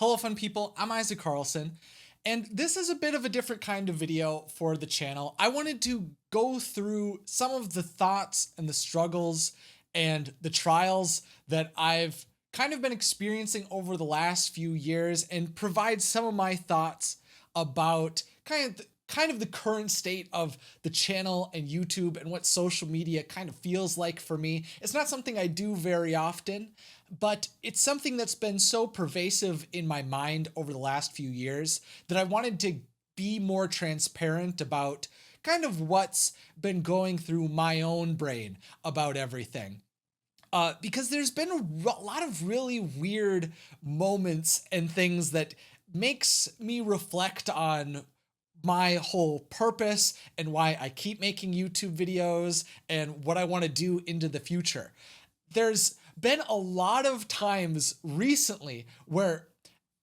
Hello fun people, I'm Isaac Carlson, and this is a bit of a different kind of video for the channel. I wanted to go through some of the thoughts and the struggles and the trials that I've kind of been experiencing over the last few years and provide some of my thoughts about kind of the current state of the channel and YouTube and what social media kind of feels like for me. It's not something I do very often, but it's something that's been so pervasive in my mind over the last few years that I wanted to be more transparent about kind of what's been going through my own brain about everything. Because there's been a lot of really weird moments and things that makes me reflect on my whole purpose and why I keep making YouTube videos and what I want to do into the future. There's been a lot of times recently where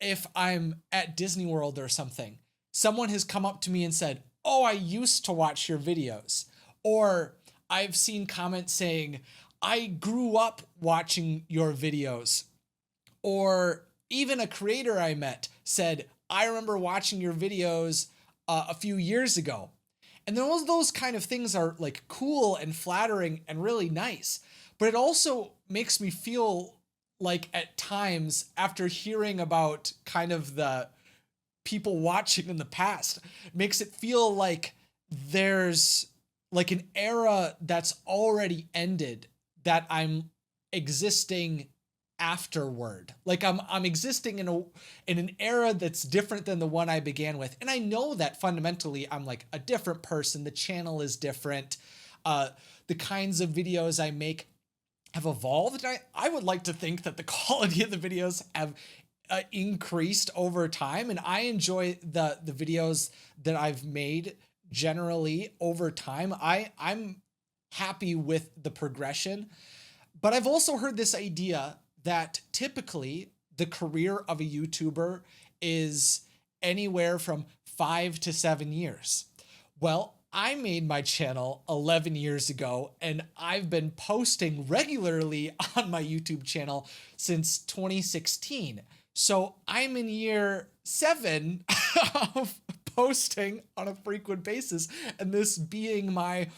if I'm at Disney World or something, someone has come up to me and said, "Oh, I used to watch your videos." Or I've seen comments saying, "I grew up watching your videos." Or even a creator I met said, "I remember watching your videos a few years ago." And those kind of things are like cool and flattering and really nice. But it also makes me feel like at times after hearing about kind of the people watching in the past, makes it feel like there's like an era that's already ended that I'm existing afterward. Like I'm existing in an era that's different than the one I began with. And I know that fundamentally I'm like a different person. The channel is different. The kinds of videos I make have evolved. I would like to think that the quality of the videos have increased over time, and I enjoy the videos that I've made generally over time. I'm happy with the progression, but I've also heard this idea that typically the career of a YouTuber is anywhere from 5 to 7 years. Well, I made my channel 11 years ago, and I've been posting regularly on my YouTube channel since 2016. So I'm in year 7 of posting on a frequent basis, and this being my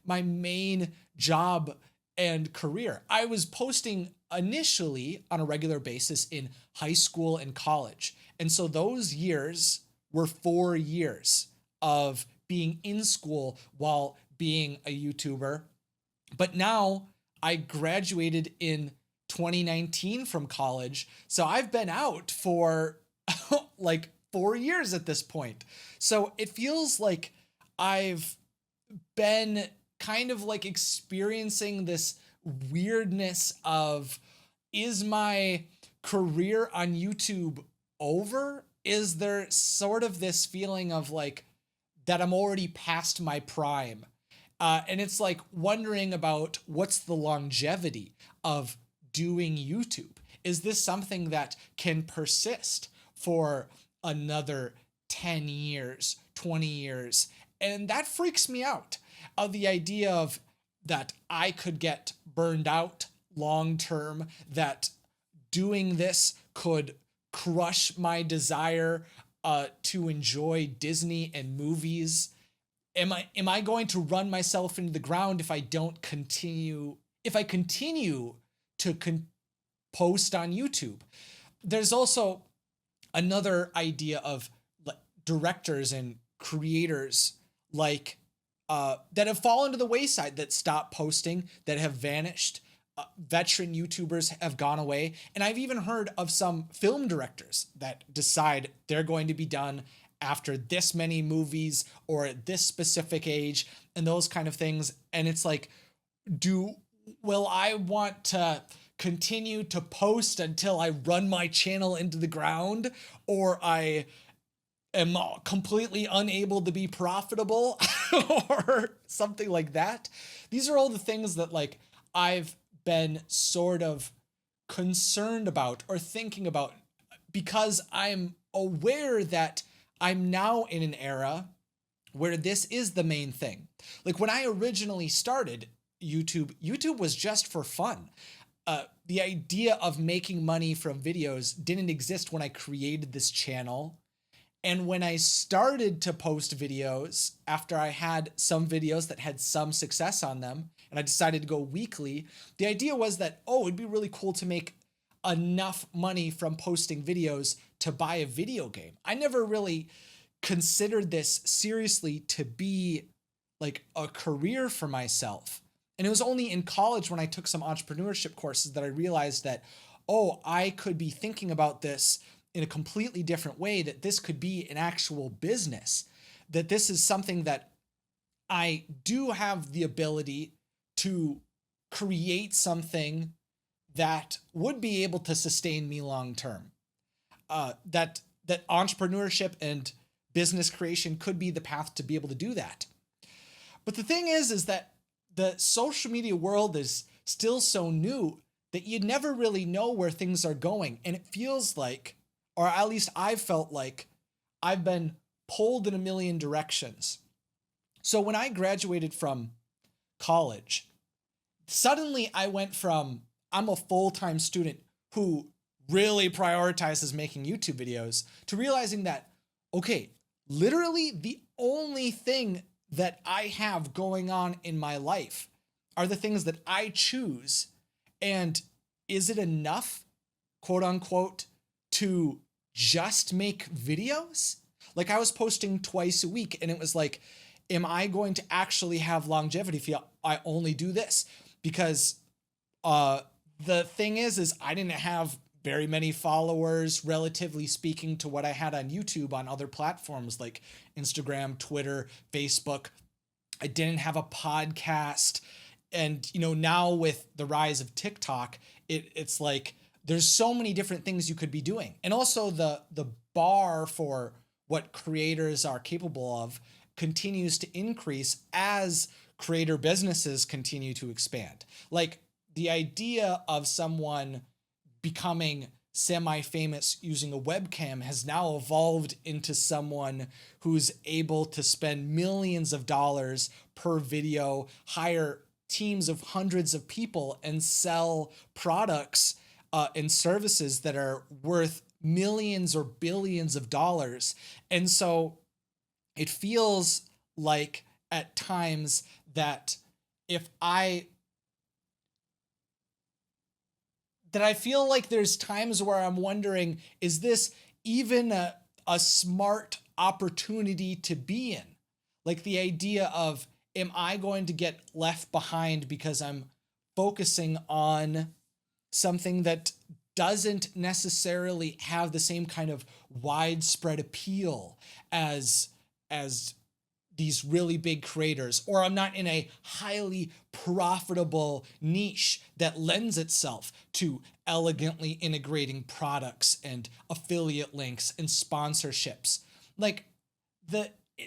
main job and career. I was posting initially on a regular basis in high school and college. And so those years were 4 years of being in school while being a YouTuber. But now I graduated in 2019 from college. So I've been out for like 4 years at this point. So it feels like I've been kind of like experiencing this weirdness of, is my career on YouTube over? Is there sort of this feeling of like that I'm already past my prime? And it's like wondering about what's the longevity of doing YouTube. Is this something that can persist for another 10 years, 20 years? And that freaks me out. The idea of that I could get burned out long term, that doing this could crush my desire to enjoy Disney and movies. Am I going to run myself into the ground if I don't continue to post on YouTube? There's also another idea of directors and creators like that have fallen to the wayside, that stop posting, that have vanished. Veteran YouTubers have gone away. And I've even heard of some film directors that decide they're going to be done after this many movies or at this specific age and those kind of things. And it's like, will I want to continue to post until I run my channel into the ground, or I am completely unable to be profitable or something like that? These are all the things that like I've been sort of concerned about or thinking about, because I'm aware that I'm now in an era where this is the main thing. Like when I originally started YouTube was just for fun. the idea of making money from videos didn't exist when I created this channel. And when I started to post videos, after I had some videos that had some success on them, and I decided to go weekly, the idea was that, oh, it'd be really cool to make enough money from posting videos to buy a video game. I never really considered this seriously to be like a career for myself. And it was only in college when I took some entrepreneurship courses that I realized that, oh, I could be thinking about this in a completely different way, that this could be an actual business, that this is something that I do have the ability to create something that would be able to sustain me long term. That entrepreneurship and business creation could be the path to be able to do that. But the thing is that the social media world is still so new that you never really know where things are going. And it feels like, or at least I've felt like, I've been pulled in a million directions. So when I graduated from college, suddenly I went from, I'm a full-time student who really prioritizes making YouTube videos, to realizing that, okay, literally the only thing that I have going on in my life are the things that I choose. And is it enough, quote unquote, to just make videos? Like, I was posting twice a week, and it was like, am I going to actually have longevity if I only do this? Because the thing is I didn't have very many followers, relatively speaking, to what I had on YouTube on other platforms like Instagram, Twitter, Facebook. I didn't have a podcast. And, now with the rise of TikTok, it's like there's so many different things you could be doing. And also the bar for what creators are capable of continues to increase as creator businesses continue to expand. Like, the idea of someone becoming semi-famous using a webcam has now evolved into someone who's able to spend millions of dollars per video, hire teams of hundreds of people, and sell products and services that are worth millions or billions of dollars. And so it feels like at times that I feel like there's times where I'm wondering, is this even a smart opportunity to be in? Like, the idea of, am I going to get left behind because I'm focusing on something that doesn't necessarily have the same kind of widespread appeal as these really big creators, or I'm not in a highly profitable niche that lends itself to elegantly integrating products and affiliate links and sponsorships. Like,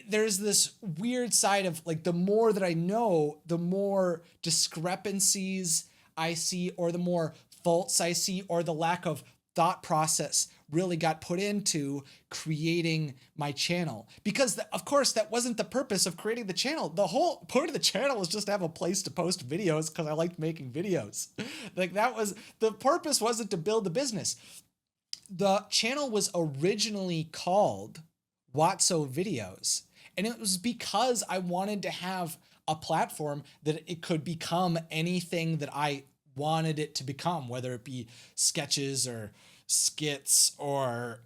there's this weird side of, like, the more that I know, the more discrepancies I see, or the more faults I see, or the lack of thought process really got put into creating my channel. Because of course that wasn't the purpose of creating the channel. The whole point of the channel was just to have a place to post videos because I liked making videos. Like, that was the purpose, wasn't to build the business. The channel was originally called Watso Videos, and it was because I wanted to have a platform that it could become anything that I wanted it to become, whether it be sketches or skits or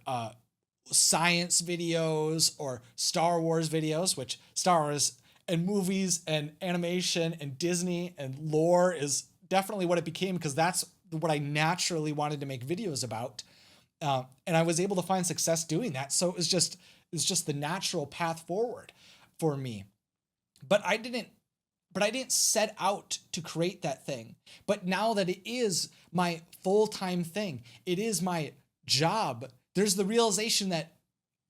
science videos or Star Wars videos, which Star Wars and movies and animation and Disney and lore is definitely what it became, because that's what I naturally wanted to make videos about. And I was able to find success doing that. So it was just the natural path forward for me. But I didn't set out to create that thing. But now that it is my full-time thing, it is my job, there's the realization that,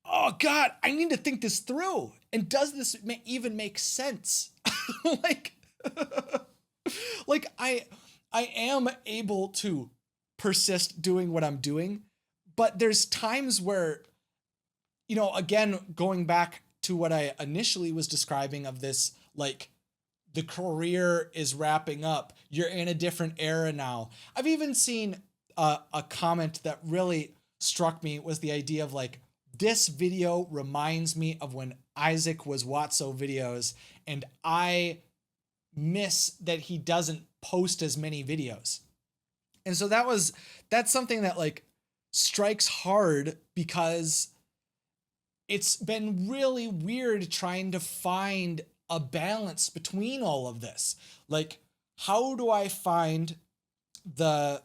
oh God, I need to think this through. And does this even make sense? like I am able to persist doing what I'm doing, but there's times where, again, going back to what I initially was describing of this, like, the career is wrapping up. You're in a different era now. I've even seen a comment that really struck me was the idea of like, this video reminds me of when Isaac was Watso videos, and I miss that he doesn't post as many videos. And so that's something that like strikes hard, because it's been really weird trying to find a balance between all of this. Like, how do I find the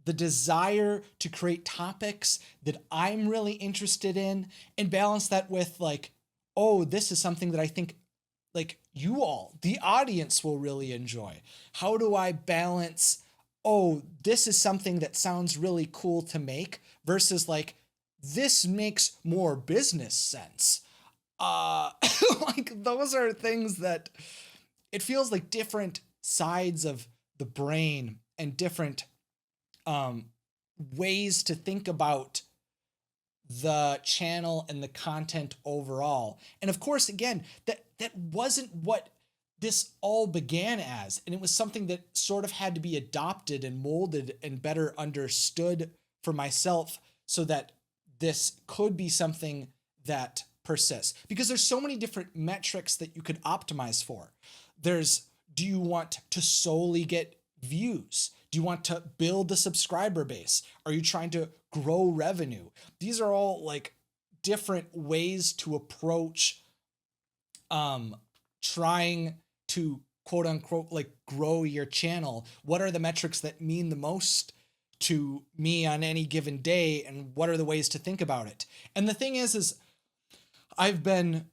desire to create topics that I'm really interested in and balance that with like, oh, this is something that I think like you all, the audience, will really enjoy? How do I balance, oh, this is something that sounds really cool to make, versus like, this makes more business sense? Like, those are things that it feels like different sides of the brain and different ways to think about the channel and the content overall. And of course, again, that wasn't what this all began as. And it was something that sort of had to be adopted and molded and better understood for myself, so that this could be something that persists. Because there's so many different metrics that you could optimize for. There's, do you want to solely get views? Do you want to build a subscriber base? Are you trying to grow revenue? These are all like different ways to approach trying to quote unquote like grow your channel. What are the metrics that mean the most to me on any given day, and what are the ways to think about it? And the thing is I've been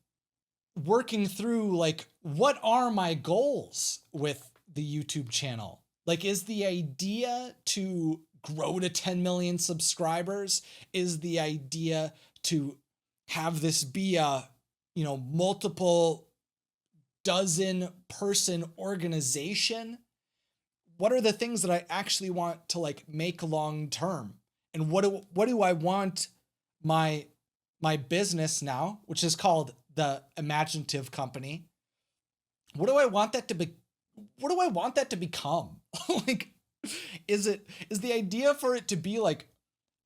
working through like, what are my goals with the YouTube channel? Like, is the idea to grow to 10 million subscribers? Is the idea to have this be a, multiple dozen person organization? What are the things that I actually want to like make long term? And what do I want my business now, which is called the Imaginative Company, what do I want that to be? What do I want that to become? Like, is the idea for it to be like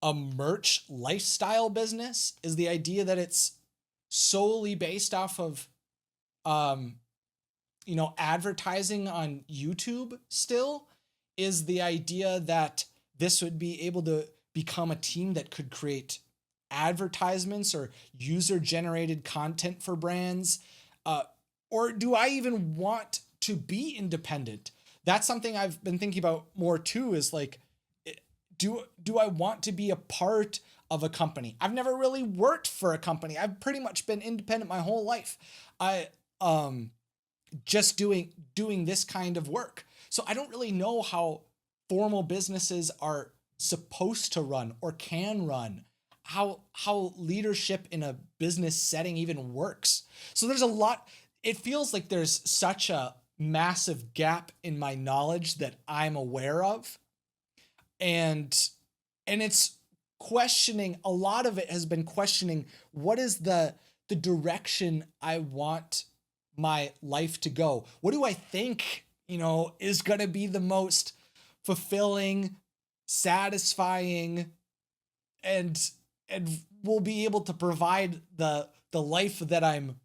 a merch lifestyle business? Is the idea that it's solely based off of, advertising on YouTube still? Is the idea that this would be able to become a team that could create advertisements or user generated content for brands? Or do I even want to be independent? That's something I've been thinking about more too, is like, do I want to be a part of a company? I've never really worked for a company. I've pretty much been independent my whole life. I just doing this kind of work. So I don't really know how formal businesses are supposed to run or can run, how leadership in a business setting even works. So there's a lot. It feels like there's such a massive gap in my knowledge that I'm aware of. And it's questioning, a lot of it has been questioning, what is the direction I want my life to go? What do I think, is going to be the most fulfilling, satisfying, and will be able to provide the life that I'm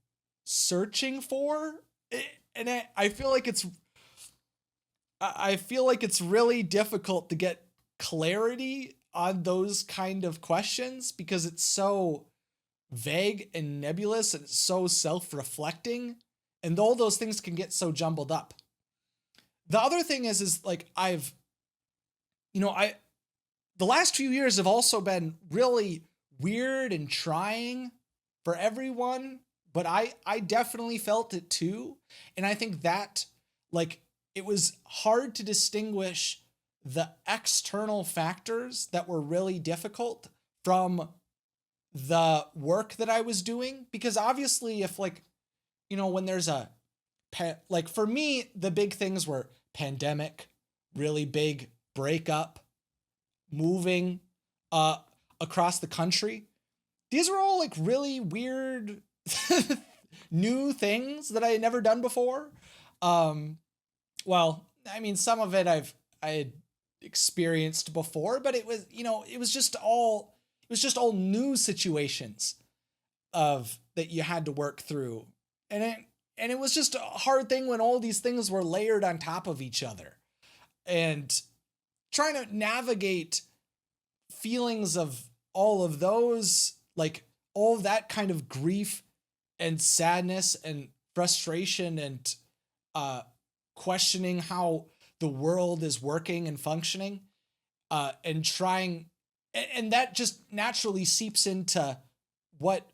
searching for? And I feel like it's really difficult to get clarity on those kind of questions, because it's so vague and nebulous, and it's so self-reflecting, and all those things can get so jumbled up. The other thing is like, the last few years have also been really weird and trying for everyone, but I definitely felt it too. And I think that like, it was hard to distinguish the external factors that were really difficult from the work that I was doing. Because obviously if like, when there's like for me, the big things were pandemic, really big breakup, moving across the country. These were all like really weird new things that I had never done before. Um, well, I mean, some of it I had experienced before, but it was, it was just all new situations of that you had to work through. And it was just a hard thing when all these things were layered on top of each other. And trying to navigate feelings of all of those, like all of that kind of grief and sadness and frustration and uh, questioning how the world is working and functioning, and trying, and that just naturally seeps into what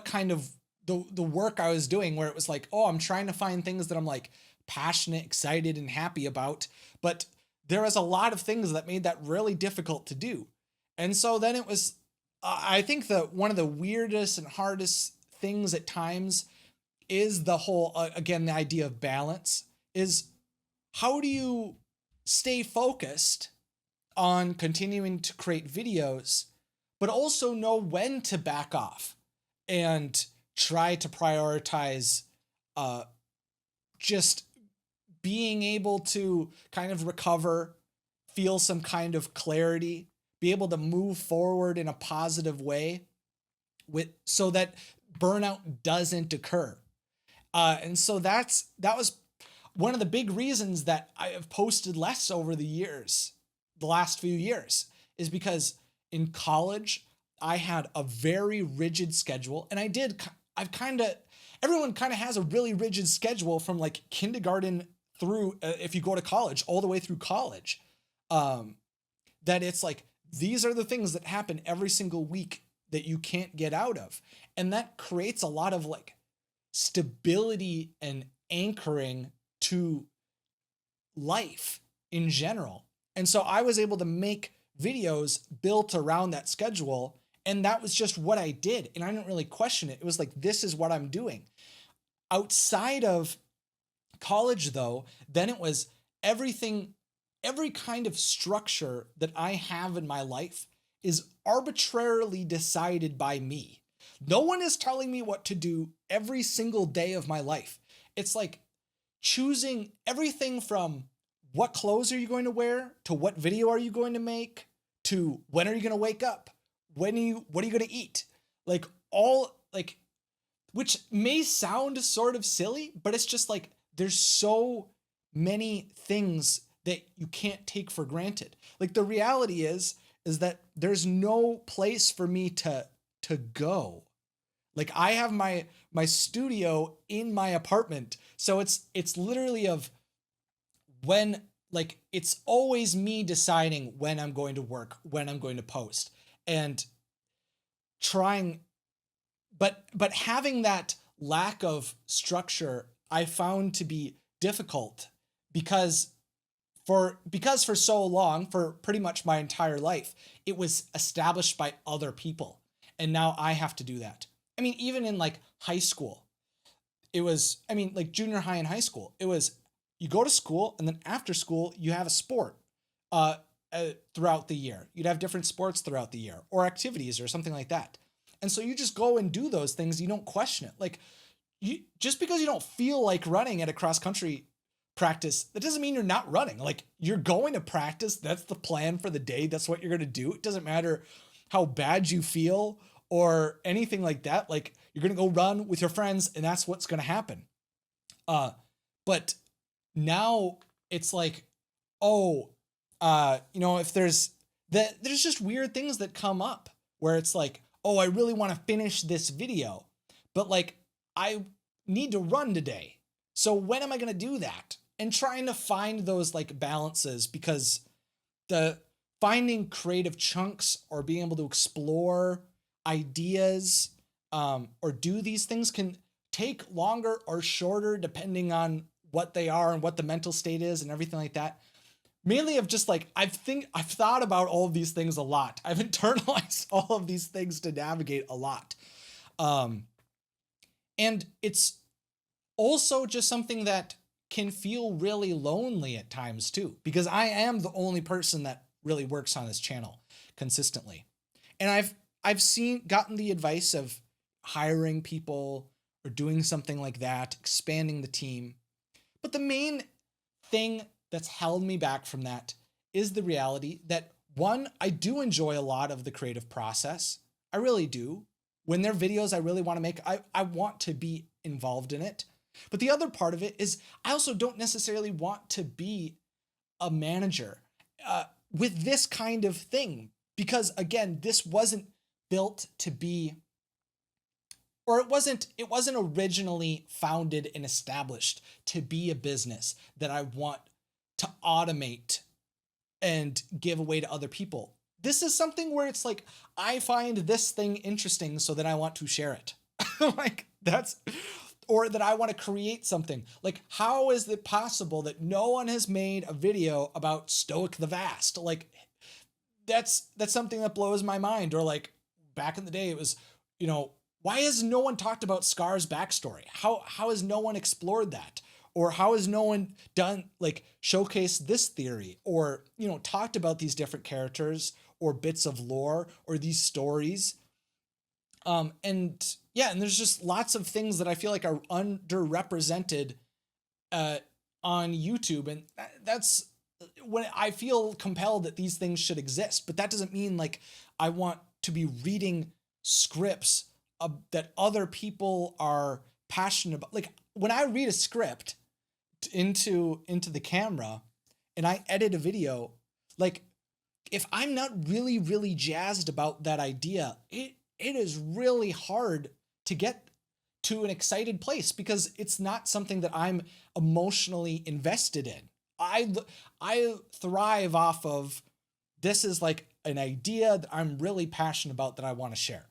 kind of the work I was doing, where it was like, oh, I'm trying to find things that I'm like passionate, excited, and happy about, but there was a lot of things that made that really difficult to do. And so then it was, I think that one of the weirdest and hardest things at times is the whole, again, the idea of balance is how do you stay focused on continuing to create videos, but also know when to back off and try to prioritize uh, just being able to kind of recover, feel some kind of clarity, be able to move forward in a positive way with so that burnout doesn't occur. And so that was one of the big reasons that I have posted less over the years, the last few years, is because in college I had a very rigid schedule, and I've kind of, everyone kind of has a really rigid schedule from like kindergarten through, if you go to college, all the way through college. Um, that it's like, these are the things that happen every single week that you can't get out of. And that creates a lot of like stability and anchoring to life in general. And so I was able to make videos built around that schedule. And that was just what I did. And I didn't really question it. It was like, this is what I'm doing. Outside of college, though, then it was everything, every kind of structure that I have in my life is arbitrarily decided by me. No one is telling me what to do every single day of my life. It's like choosing everything from what clothes are you going to wear, to what video are you going to make, to when are you going to wake up, what are you going to eat, like all like, which may sound sort of silly, but it's just like there's so many things that you can't take for granted. Like the reality is that there's no place for me to go. Like I have my studio in my apartment. So it's literally of when, like, it's always me deciding when I'm going to work, when I'm going to post, and trying, but having that lack of structure I found to be difficult because for so long, for pretty much my entire life, it was established by other people. And now I have to do that. I mean, even in like high school, it was, I mean, like junior high and high school, it was you go to school and then after school, you have a sport uh, throughout the year. You'd have different sports throughout the year or activities or something like that. And so you just go and do those things. You don't question it. Like you, just because you don't feel like running at a cross country practice, that doesn't mean you're not running. Like you're going to practice. That's the plan for the day. That's what you're going to do. It doesn't matter how bad you feel or anything like that. Like you're going to go run with your friends and that's what's going to happen. But now it's like, oh, if there's just weird things that come up where it's like, oh, I really want to finish this video, but like I need to run today. So when am I going to do that? And trying to find those like balances, because the finding creative chunks or being able to explore ideas or do these things can take longer or shorter depending on what they are and what the mental state is and everything like that. Mainly of just like, I've thought about all of these things a lot. I've internalized all of these things to navigate a lot. And it's also just something that can feel really lonely at times too, because I am the only person that really works on this channel consistently. And I've gotten the advice of hiring people or doing something like that, expanding the team. But the main thing that's held me back from that is the reality that, one, I do enjoy a lot of the creative process. I really do. When there are videos I really want to make, I want to be involved in it. But the other part of it is I also don't necessarily want to be a manager with this kind of thing. Because again, this wasn't built to be, or it wasn't originally founded and established to be a business that I want to automate and give away to other people. This is something where it's like, I find this thing interesting so that I want to share it. Like that's, or that I want to create something. Like, how is it possible that no one has made a video about Stoic the Vast? Like, that's something that blows my mind. Or like back in the day, it was, why has no one talked about Scar's backstory? How has no one explored that? Or how has no one done like showcased this theory, or talked about these different characters or bits of lore or these stories? And yeah, and there's just lots of things that I feel like are underrepresented on YouTube, and that's when I feel compelled that these things should exist. But that doesn't mean like I want to be reading scripts that other people are passionate about. Like when I read a script into the camera and I edit a video, like if I'm not really, really jazzed about that idea, it is really hard to get to an excited place because it's not something that I'm emotionally invested in. I thrive off of, this is like an idea that I'm really passionate about that I want to share.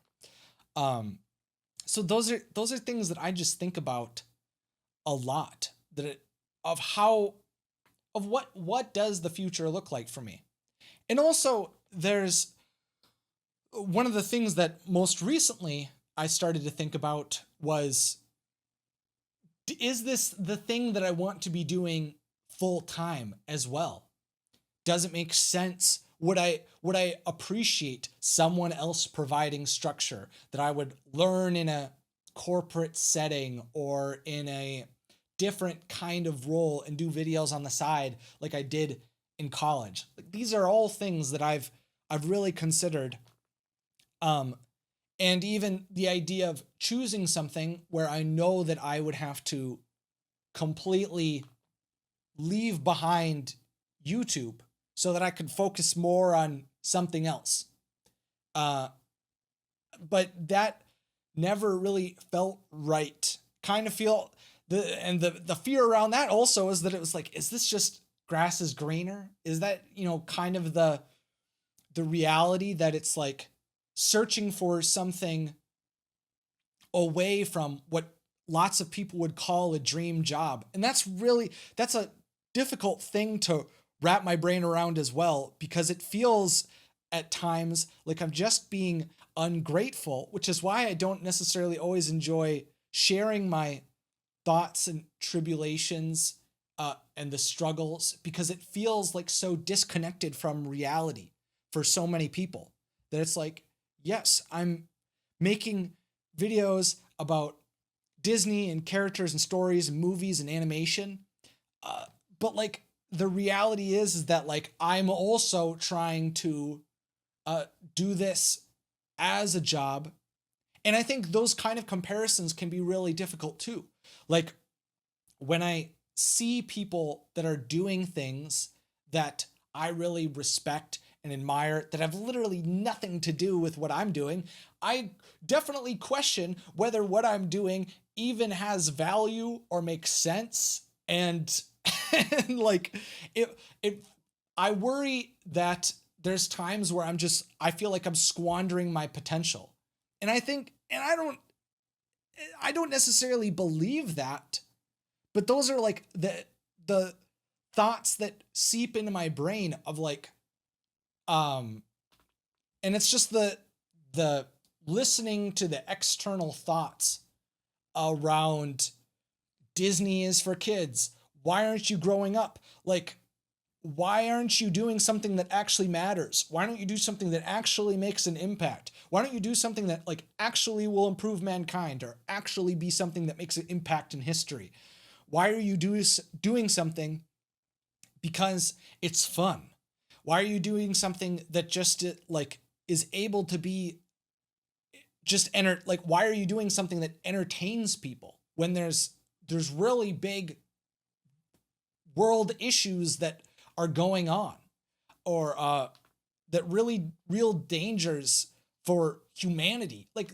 So those are things that I just think about a lot, of what does the future look like for me? And also there's one of the things that most recently I started to think about was, is this the thing that I want to be doing full time as well? Does it make sense? Would I appreciate someone else providing structure that I would learn in a corporate setting or in a different kind of role and do videos on the side like I did in college? Like, these are all things that I've really considered. And even the idea of choosing something where I know that I would have to completely leave behind YouTube so that I could focus more on something else. But that never really felt right. Kind of feel the fear around that also is that it was like, is this just grass is greener? Is that, kind of the reality that it's like searching for something away from what lots of people would call a dream job. And that's a difficult thing to wrap my brain around as well, because it feels at times like I'm just being ungrateful, which is why I don't necessarily always enjoy sharing my thoughts and tribulations and the struggles, because it feels like so disconnected from reality for so many people that it's like, yes, I'm making videos about Disney and characters and stories and movies and animation. But like the reality is that like I'm also trying to do this as a job. And I think those kind of comparisons can be really difficult too. Like when I see people that are doing things that I really respect and admire that have literally nothing to do with what I'm doing, I definitely question whether what I'm doing even has value or makes sense. And, and like I worry that there's times where I feel like I'm squandering my potential. And I think, and I don't necessarily believe that, but those are like the thoughts that seep into my brain of like, and it's just the listening to the external thoughts around Disney is for kids. Why aren't you growing up? Like, why aren't you doing something that actually matters? Why don't you do something that actually makes an impact? Why don't you do something that like actually will improve mankind or actually be something that makes an impact in history? Why are you doing something because it's fun? Why are you doing something that just like is able to be just like why are you doing something that entertains people when there's really big world issues that are going on, or that really real dangers for humanity? Like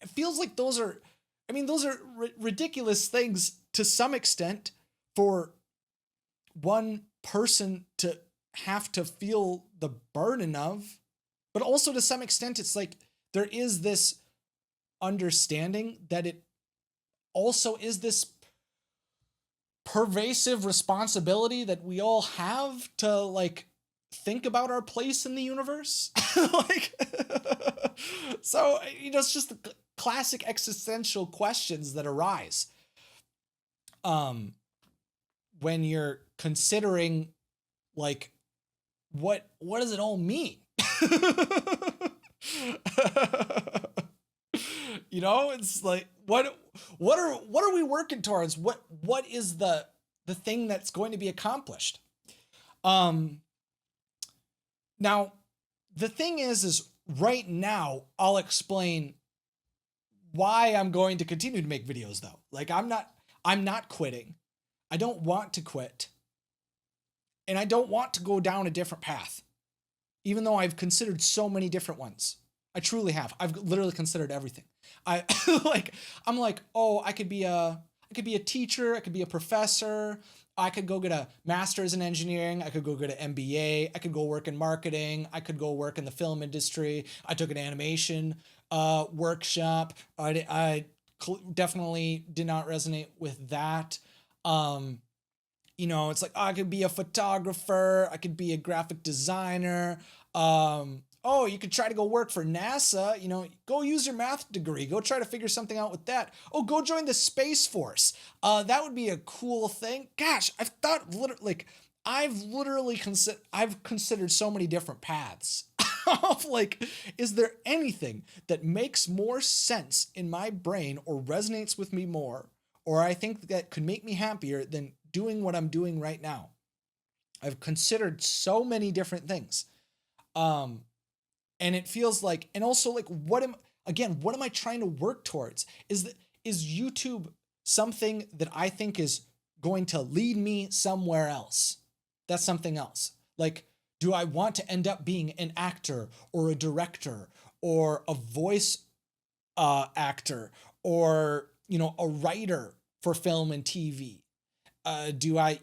it feels like those are, I mean, those are ridiculous things to some extent for one person to have to feel the burden of, but also to some extent it's like there is this understanding that it also is this pervasive responsibility that we all have to like think about our place in the universe. Like, so, you know, it's just the classic existential questions that arise when you're considering like what does it all mean? You know, it's like what are we working towards? What is the thing that's going to be accomplished? Now the thing is right now I'll explain why I'm going to continue to make videos though. Like I'm not quitting. I don't want to quit. And I don't want to go down a different path. Even though I've considered so many different ones. I truly have. I've literally considered everything. I'm like, oh, I could be a teacher, I could be a professor, I could go get a master's in engineering, I could go get an MBA, I could go work in marketing, I could go work in the film industry. I took an animation workshop. I definitely did not resonate with that. You know, it's like, oh, I could be a photographer, I could be a graphic designer. Oh, you could try to go work for NASA, you know, go use your math degree, go try to figure something out with that. Oh, go join the Space Force. That would be a cool thing. Gosh, I've thought I've considered so many different paths. Of like, is there anything that makes more sense in my brain or resonates with me more, or I think that could make me happier than doing what I'm doing right now? I've considered so many different things. And it feels like, and also like, what am I trying to work towards? Is YouTube something that I think is going to lead me somewhere else? That's something else. Like, do I want to end up being an actor or a director or a voice actor or, you know, a writer for film and TV? Do I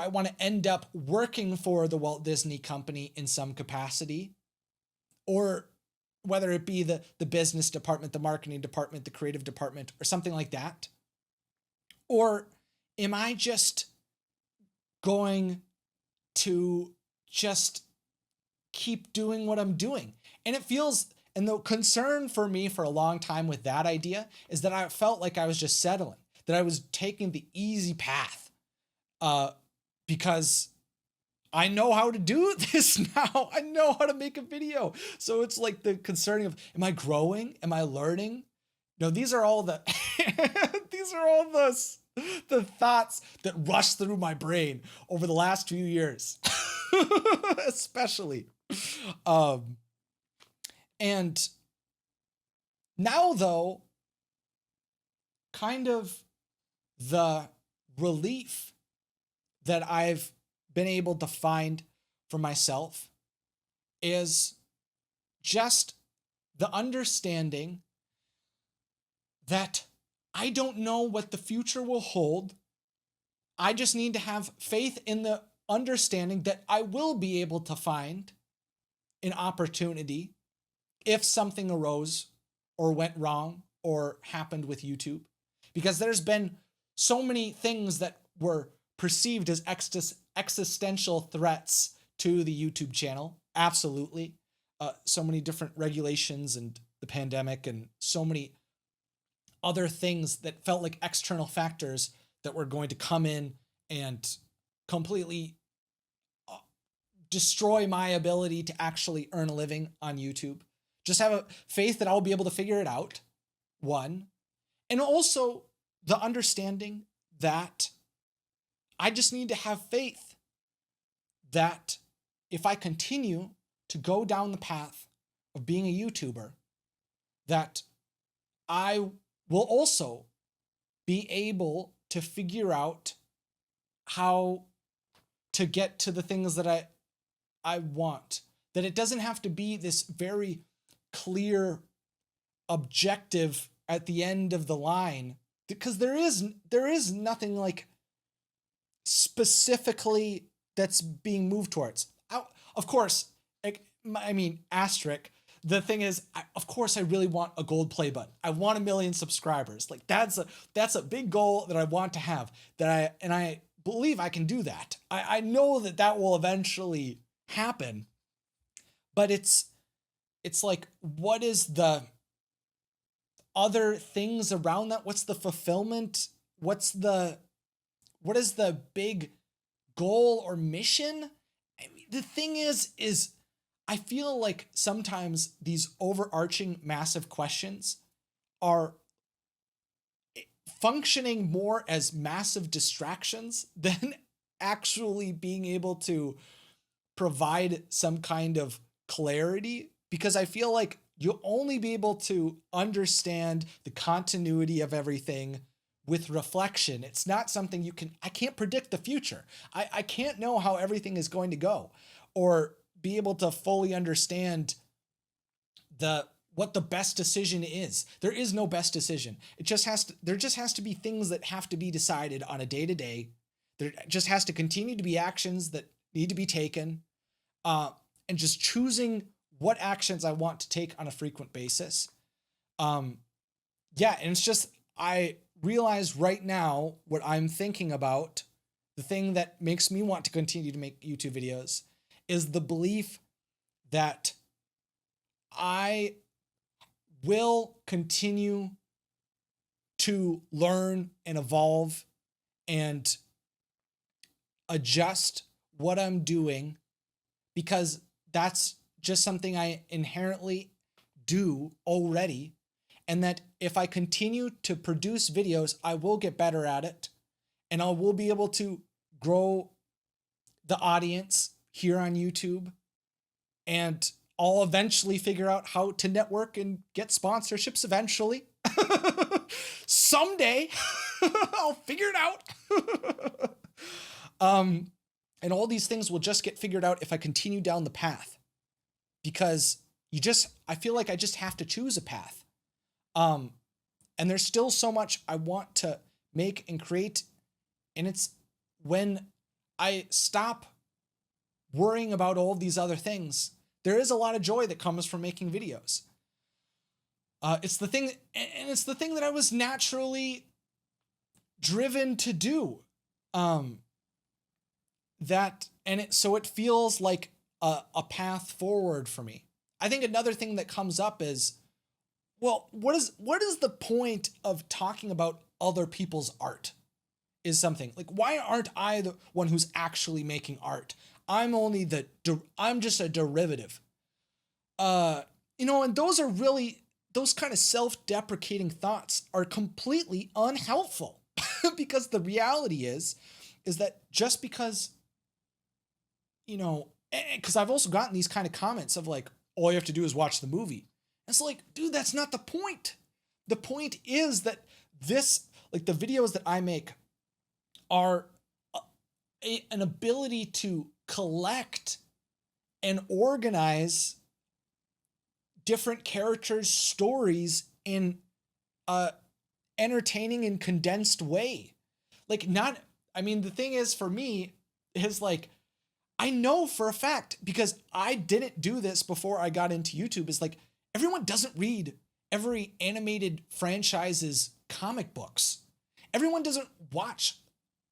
want to end up working for the Walt Disney Company in some capacity? Or whether it be the business department, the marketing department, the creative department, or something like that? Or am I just going to just keep doing what I'm doing? And it feels, and the concern for me for a long time with that idea is that I felt like I was just settling, that I was taking the easy path. Because I know how to do this now. I know how to make a video. So it's like the concerning of, am I growing? Am I learning? No, these are all the the thoughts that rush through my brain over the last few years, especially. And now though, kind of the relief that I've been able to find for myself is just the understanding that I don't know what the future will hold. I just need to have faith in the understanding that I will be able to find an opportunity if something arose or went wrong or happened with YouTube. Because there's been so many things that were perceived as existential threats to the YouTube channel. Absolutely. So many different regulations and the pandemic and so many other things that felt like external factors that were going to come in and completely destroy my ability to actually earn a living on YouTube. Just have a faith that I'll be able to figure it out. One. And also the understanding that I just need to have faith that if I continue to go down the path of being a YouTuber, that I will also be able to figure out how to get to the things that I want. That it doesn't have to be this very clear objective at the end of the line, because there is nothing like specifically that's being moved towards. Of course, I mean, asterisk. The thing is, of course, I really want a gold play button. I want 1 million subscribers. Like that's a big goal that I want to have. I believe I can do that. I know that will eventually happen. But it's like, what is the other things around that? What's the fulfillment? What is the big goal or mission? I mean, the thing is I feel like sometimes these overarching massive questions are functioning more as massive distractions than actually being able to provide some kind of clarity, because I feel like you'll only be able to understand the continuity of everything with reflection. It's not something I can't predict the future. I can't know how everything is going to go, or be able to fully understand what the best decision is. There is no best decision. There just has to be things that have to be decided on a day-to-day. There just has to continue to be actions that need to be taken, and just choosing what actions I want to take on a frequent basis. And it's just, I realize right now what I'm thinking about, the thing that makes me want to continue to make YouTube videos, is the belief that I will continue to learn and evolve and adjust what I'm doing, because that's just something I inherently do already. And that if I continue to produce videos, I will get better at it, and I will be able to grow the audience here on YouTube, and I'll eventually figure out how to network and get sponsorships eventually. Someday I'll figure it out. And all these things will just get figured out if I continue down the path, because I feel like I just have to choose a path. And there's still so much I want to make and create. And it's when I stop worrying about all of these other things, there is a lot of joy that comes from making videos. It's the thing that I was naturally driven to do. So it feels like a path forward for me. I think another thing that comes up is, well, what is the point of talking about other people's art? Is something like, why aren't I the one who's actually making art? I'm just a derivative. And those kind of self-deprecating thoughts are completely unhelpful, because the reality is that just because, because I've also gotten these kind of comments of like, all you have to do is watch the movie. It's like, dude, that's not the point. The point is that the videos that I make are an ability to collect and organize different characters' stories in a entertaining and condensed way. The thing is, for me, is like, I know for a fact, because I didn't do this before I got into YouTube, is like, everyone doesn't read every animated franchise's comic books. Everyone doesn't watch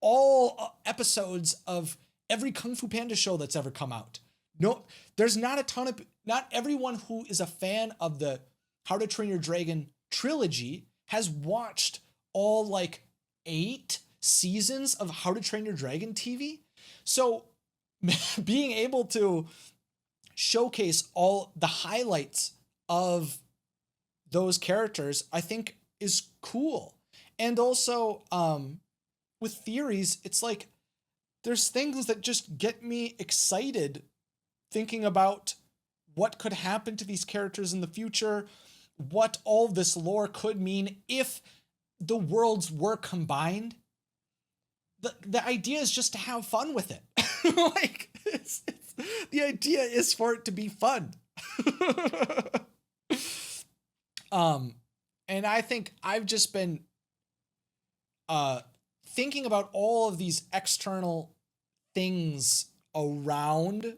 all episodes of every Kung Fu Panda show that's ever come out. No, there's not everyone who is a fan of the How to Train Your Dragon trilogy has watched all 8 seasons of How to Train Your Dragon TV. So being able to showcase all the highlights of those characters, I think is cool. And also, with theories, it's like there's things that just get me excited thinking about what could happen to these characters in the future, what all this lore could mean if the worlds were combined. The idea is just to have fun with it. Like, the idea is for it to be fun. And I think I've just been thinking about all of these external things around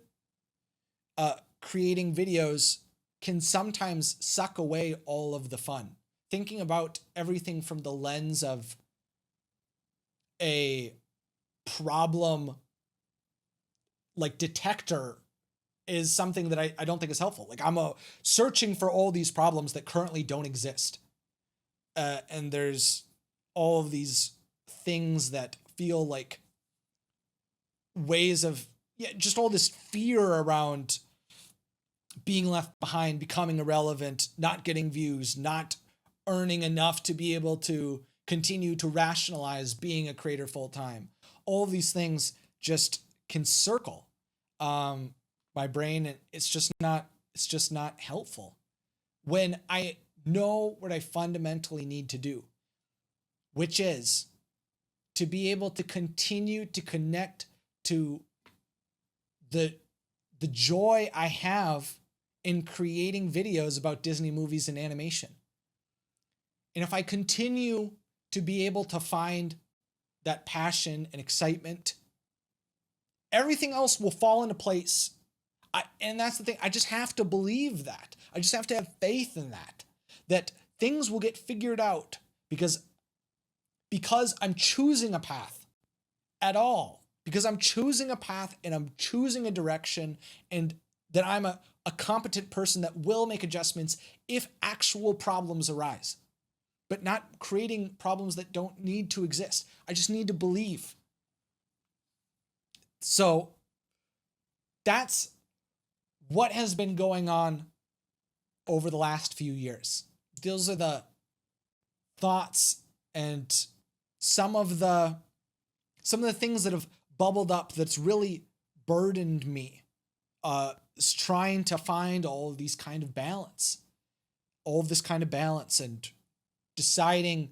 creating videos can sometimes suck away all of the fun. Thinking about everything from the lens of a problem like detector is something that I don't think is helpful. Like, I'm searching for all these problems that currently don't exist. And there's all of these things that feel like ways of, just all this fear around being left behind, becoming irrelevant, not getting views, not earning enough to be able to continue to rationalize being a creator full time. All of these things just can circle my brain, and it's just not helpful when I know what I fundamentally need to do, which is to be able to continue to connect to the joy I have in creating videos about Disney movies and animation. And if I continue to be able to find that passion and excitement, everything else will fall into place. And that's the thing. I just have to believe that. I just have to have faith in that things will get figured out because I'm choosing a path at all, because I'm choosing a path and I'm choosing a direction, and that I'm a competent person that will make adjustments if actual problems arise, but not creating problems that don't need to exist. I just need to believe. So that's what has been going on over the last few years. Those are the thoughts and some of the things that have bubbled up that's really burdened me, is trying to find all of this kind of balance and deciding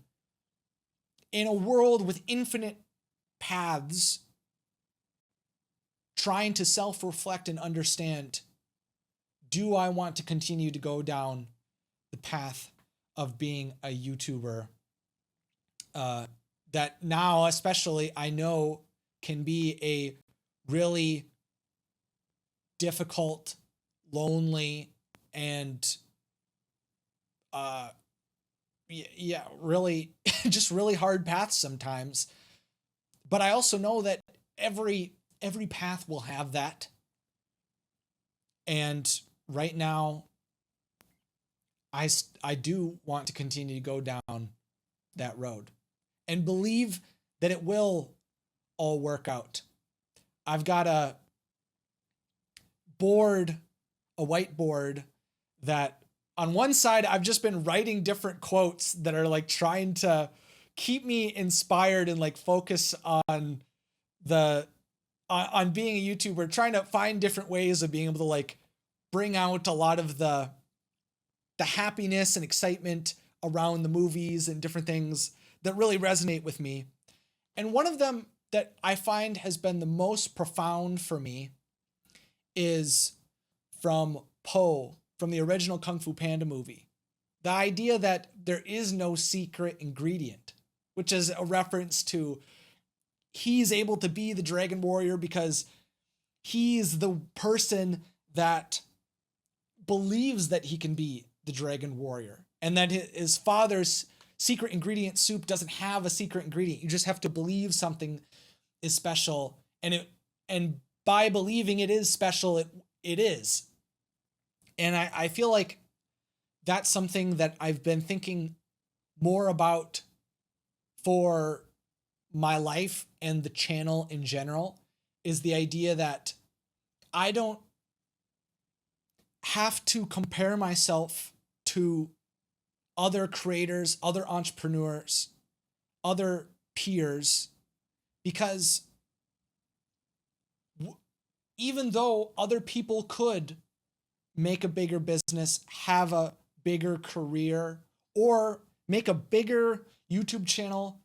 in a world with infinite paths, trying to self-reflect and understand, do I want to continue to go down the path of being a YouTuber that now especially I know can be a really difficult, lonely, and really just really hard path sometimes. But I also know that every path will have that. And right now, I do want to continue to go down that road and believe that it will all work out. I've got a whiteboard that on one side I've just been writing different quotes that are like trying to keep me inspired and like focus on on being a YouTuber, trying to find different ways of being able to like bring out a lot of the happiness and excitement around the movies and different things that really resonate with me. And one of them that I find has been the most profound for me is from Po, from the original Kung Fu Panda movie. The idea that there is no secret ingredient, which is a reference to he's able to be the Dragon Warrior because he's the person that believes that he can be the Dragon Warrior, and that his father's secret ingredient soup doesn't have a secret ingredient. You just have to believe something is special, and by believing it is special, it is. And I feel like that's something that I've been thinking more about for my life and the channel in general, is the idea that I don't have to compare myself to other creators, other entrepreneurs, other peers, because even though other people could make a bigger business, have a bigger career, or make a bigger YouTube channel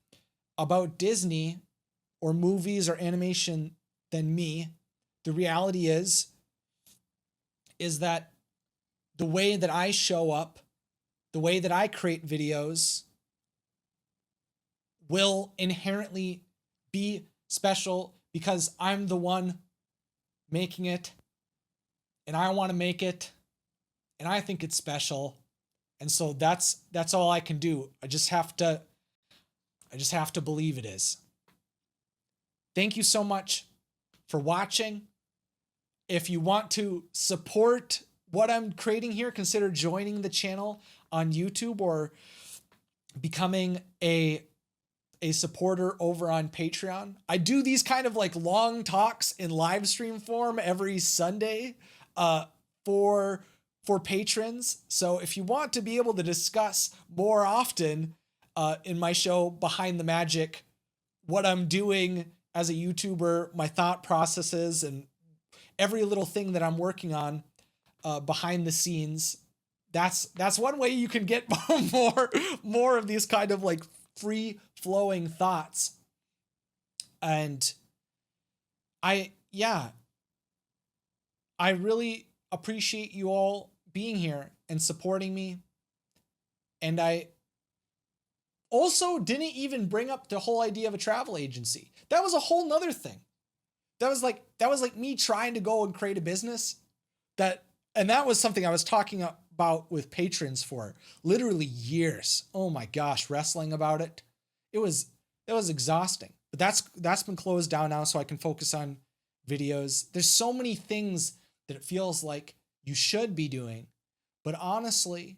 about Disney or movies or animation than me, the reality is that the way that I show up, the way that I create videos will inherently be special because I'm the one making it, and I want to make it, and I think it's special. And so that's all I can do. I just have to believe it is. Thank you so much for watching. If you want to support what I'm creating here, consider joining the channel on YouTube or becoming a supporter over on Patreon. I do these kind of like long talks in live stream form every Sunday for patrons. So if you want to be able to discuss more often in my show Behind the Magic, what I'm doing as a YouTuber, my thought processes, and every little thing that I'm working on behind the scenes, that's one way you can get more of these kind of like free flowing thoughts. And I really appreciate you all being here and supporting me. And I also didn't even bring up the whole idea of a travel agency. That was a whole nother thing. That was like me trying to go and create a business and that was something I was talking about with patrons for literally years. Oh my gosh, wrestling about it. That was exhausting. But that's been closed down now, so I can focus on videos. There's so many things that it feels like you should be doing, but honestly,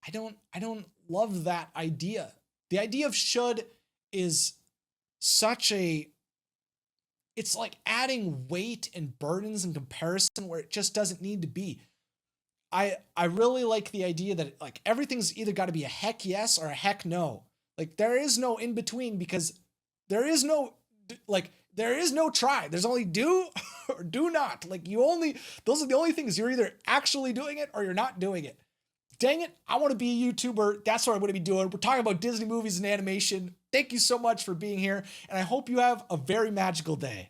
I don't love that idea. The idea of should is it's like adding weight and burdens in comparison where it just doesn't need to be. I really like the idea that like everything's either got to be a heck yes or a heck no. Like there is no in between, because there is no try. There's only do or do not. Like those are the only things. You're either actually doing it or you're not doing it. Dang it, I want to be a YouTuber. That's what I'm going to be doing. We're talking about Disney movies and animation. Thank you so much for being here, and I hope you have a very magical day.